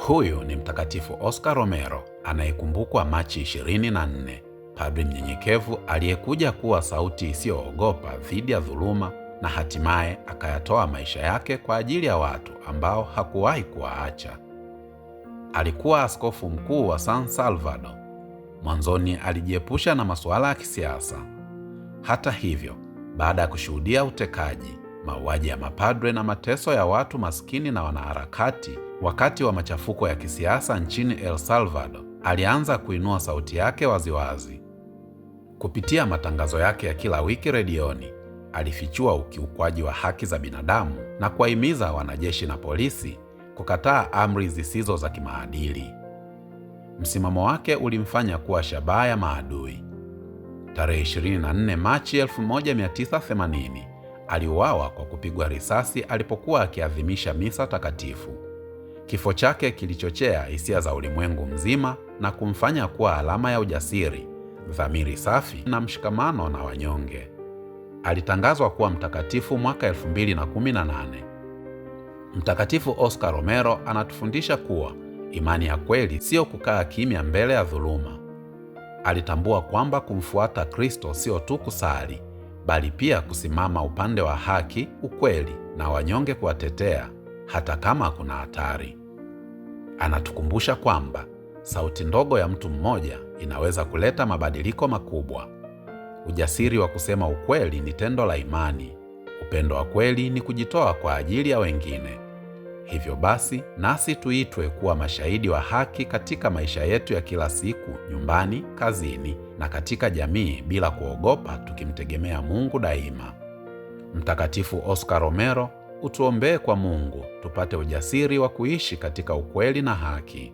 Huyu ni Mtakatifu Oscar Romero anayekumbukwa Machi 24, padri mnyenyekevu aliyekuja kuwa sauti isiyoogopa dhidi ya dhuluma na hatimaye akayatoa maisha yake kwa ajili ya watu ambao hakuwahi kuwaacha. Alikuwa askofu mkuu wa San Salvador. Mwanzoni alijiepusha na masuala ya kisiasa. Hata hivyo, baada ya kushuhudia utekaji, mauaji ya mapadre na mateso ya watu maskini na wanaharakati wakati wa machafuko ya kisiasa nchini El Salvador, alianza kuinua sauti yake waziwazi. Kupitia matangazo yake ya kila wiki redioni, alifichua ukiukwaji wa haki za binadamu na kuwahimiza wanajeshi na polisi kukataa amri zisizo za kimaadili. Msimamo wake ulimfanya kuwa shabaha ya maadui. Tarehe 24 Machi 1980 aliuawa kwa kupigwa risasi alipokuwa akiadhimisha misa takatifu. Kifo chake kilichochea hisia za ulimwengu mzima na kumfanya kuwa alama ya ujasiri, dhamiri safi na mshikamano na wanyonge. Alitangazwa kuwa mtakatifu mwaka 2018. Mtakatifu Oscar Romero anatufundisha kuwa imani ya kweli sio kukaa kimya mbele ya dhuluma. Alitambua kwamba kumfuata Kristo sio tu kusali, bali pia kusimama upande wa haki, ukweli na wanyonge, kuwatetea hata kama kuna hatari. Anatukumbusha kwamba sauti ndogo ya mtu mmoja inaweza kuleta mabadiliko makubwa. Ujasiri wa kusema ukweli ni tendo la imani. Upendo wa kweli ni kujitoa kwa ajili ya wengine. Hivyo basi, nasi tuitwe kuwa mashahidi wa haki katika maisha yetu ya kila siku, nyumbani, kazini na katika jamii, bila kuogopa, tukimtegemea Mungu daima. Mtakatifu Oscar Romero, utuombee kwa Mungu tupate ujasiri wa kuishi katika ukweli na haki.